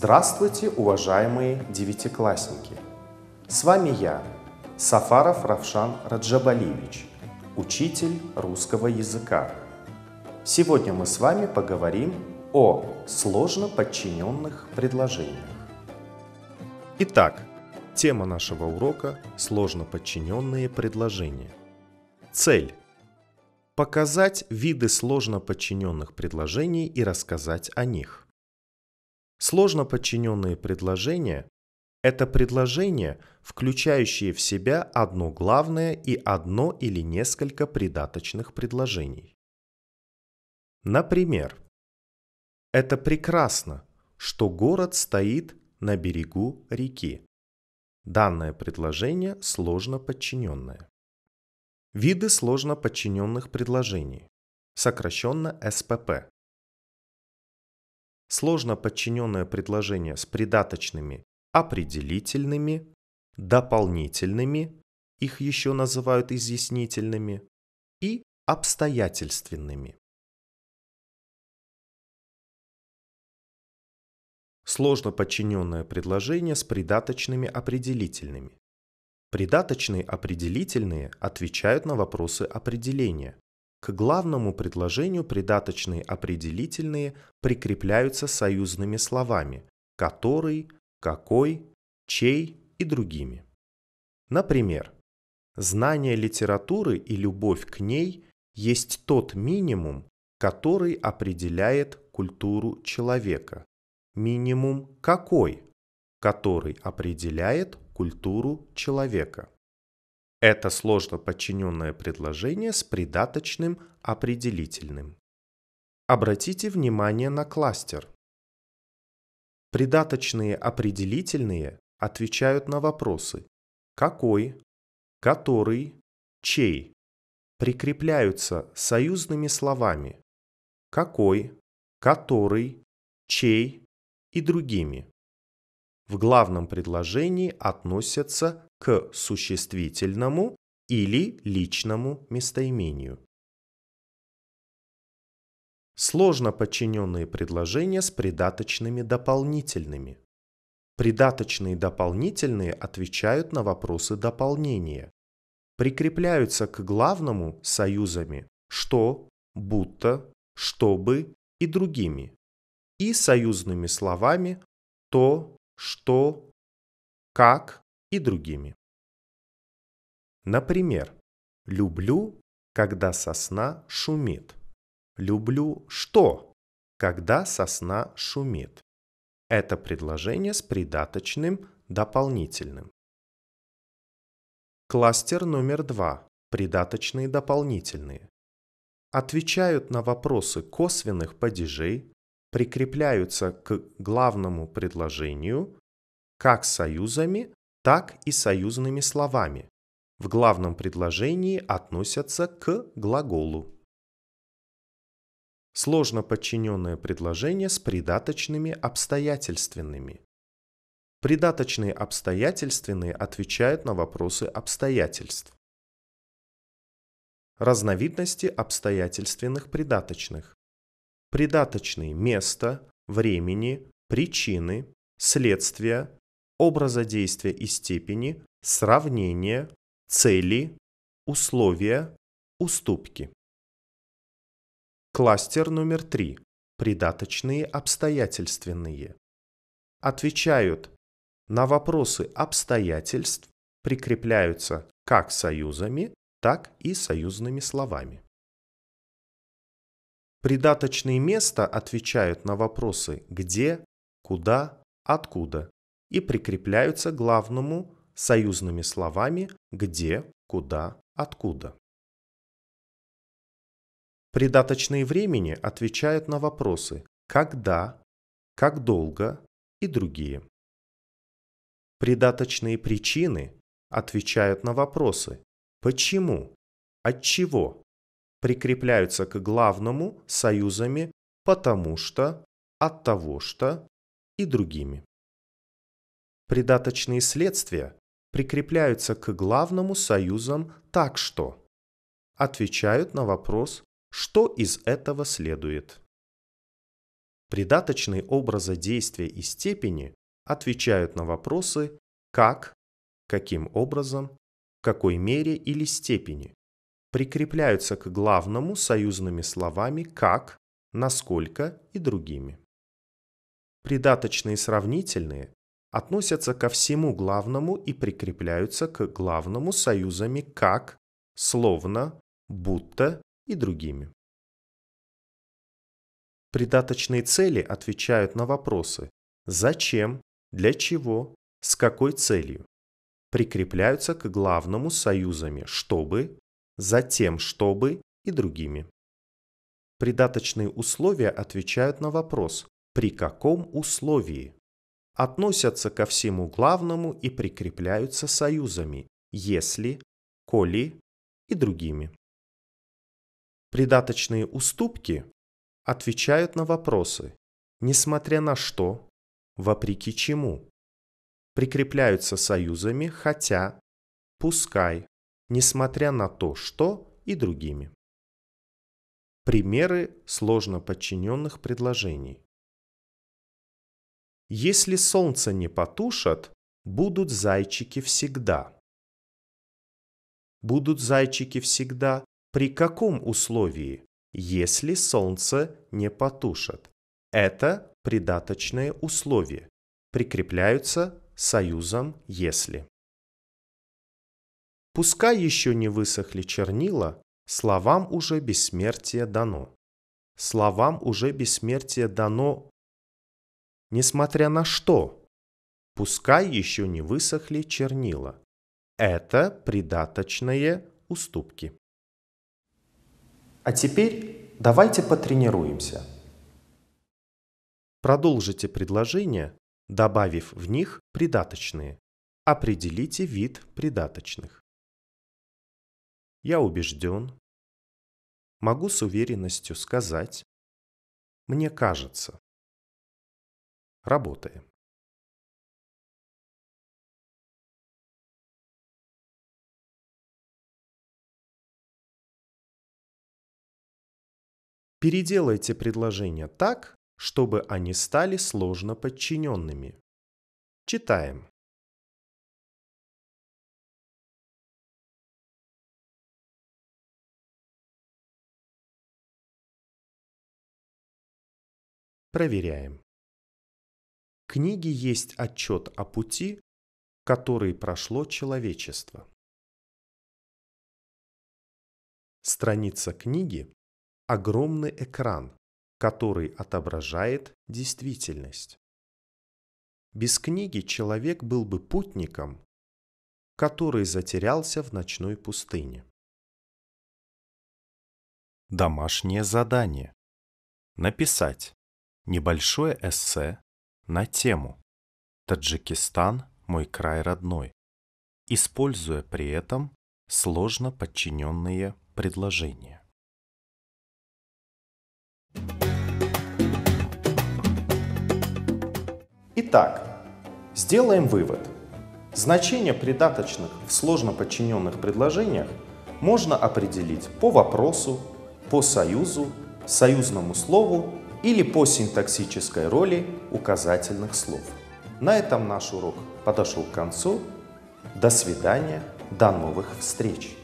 Здравствуйте, уважаемые девятиклассники! С вами я, Сафаров Равшан Раджабалиевич, учитель русского языка. Сегодня мы с вами поговорим о сложно подчиненных предложениях. Итак, тема нашего урока – сложно подчиненные предложения. Цель – показать виды сложно подчиненных предложений и рассказать о них. Сложно подчиненные предложения – это предложения, включающие в себя одно главное и одно или несколько придаточных предложений. Например, это прекрасно, что город стоит на берегу реки. Данное предложение сложно подчиненное. Виды сложно подчиненных предложений, сокращенно СПП. Сложно подчиненное предложение с придаточными определительными, дополнительными, их еще называют изъяснительными, и обстоятельственными. Сложно подчиненное предложение с придаточными определительными. Придаточные определительные отвечают на вопросы определения. К главному предложению придаточные определительные прикрепляются союзными словами «который», «какой», «чей» и другими. Например, знание литературы и любовь к ней есть тот минимум, который определяет культуру человека. Минимум какой, который определяет культуру человека. Это сложно подчиненное предложение с придаточным определительным. Обратите внимание на кластер. Придаточные определительные отвечают на вопросы «какой», «который», «чей», прикрепляются союзными словами «какой», «который», «чей» и другими. В главном предложении относятся к существительному или личному местоимению. Сложно подчиненные предложения с придаточными дополнительными. Придаточные дополнительные отвечают на вопросы дополнения. Прикрепляются к главному союзами «что», «будто», «чтобы» и другими. И союзными словами «то», «что», «как» и другими. Например, люблю, когда сосна шумит. Люблю что, когда сосна шумит. Это предложение с придаточным дополнительным. Кластер номер 2. Придаточные дополнительные. Отвечают на вопросы косвенных падежей, прикрепляются к главному предложению как союзами, так и союзными словами. В главном предложении относятся к глаголу. Сложно подчиненное предложение с придаточными обстоятельственными. Придаточные обстоятельственные отвечают на вопросы обстоятельств. Разновидности обстоятельственных придаточных. Придаточные места, времени, причины, следствия, образа действия и степени, сравнения, цели, условия, уступки. Кластер номер 3. Придаточные обстоятельственные. Отвечают на вопросы обстоятельств, прикрепляются как союзами, так и союзными словами. Придаточные места отвечают на вопросы «где», «куда», «откуда» и прикрепляются к главному союзными словами «где», «куда», «откуда». Придаточные времени отвечают на вопросы «когда», «как долго» и другие. Придаточные причины отвечают на вопросы «почему», «отчего», прикрепляются к главному союзами «потому что», «оттого что» и другими. Придаточные следствия прикрепляются к главному союзам «так что», отвечают на вопрос «что из этого следует». Придаточные образа действия и степени отвечают на вопросы «как», «каким образом», «в какой мере» или «степени». Прикрепляются к главному союзными словами «как», «насколько» и другими. Придаточные сравнительные относятся ко всему главному и прикрепляются к главному союзами «как», «словно», «будто» и другими. Придаточные цели отвечают на вопросы «зачем», «для чего», «с какой целью». Прикрепляются к главному союзами «чтобы», «затем чтобы» и другими. Придаточные условия отвечают на вопрос «при каком условии?». Относятся ко всему главному и прикрепляются союзами «если», «коли» и другими. Придаточные уступки отвечают на вопросы «несмотря на что», «вопреки чему». Прикрепляются союзами «хотя», «пускай», «несмотря на то, что» и другими. Примеры сложно подчиненных предложений. Если солнце не потушат, будут зайчики всегда. Будут зайчики всегда при каком условии? Если солнце не потушат. Это придаточное условие. Прикрепляются союзом «если». Пускай еще не высохли чернила, словам уже бессмертие дано. Словам уже бессмертие дано, несмотря на что? Пускай еще не высохли чернила. Это придаточные уступки. А теперь давайте потренируемся. Продолжите предложения, добавив в них придаточные. Определите вид придаточных. Я убежден. Могу с уверенностью сказать. Мне кажется. Работаем. Переделайте предложения так, чтобы они стали сложно подчиненными. Читаем. Проверяем. В книге есть отчет о пути, который прошло человечество. Страница книги – огромный экран, который отображает действительность. Без книги человек был бы путником, который затерялся в ночной пустыне. Домашнее задание. Написать небольшое эссе на тему «Таджикистан – мой край родной», используя при этом сложно подчиненные предложения. Итак, сделаем вывод. Значение придаточных в сложно подчиненных предложениях можно определить по вопросу, по союзу, союзному слову или по синтаксической роли указательных слов. На этом наш урок подошел к концу. До свидания, до новых встреч!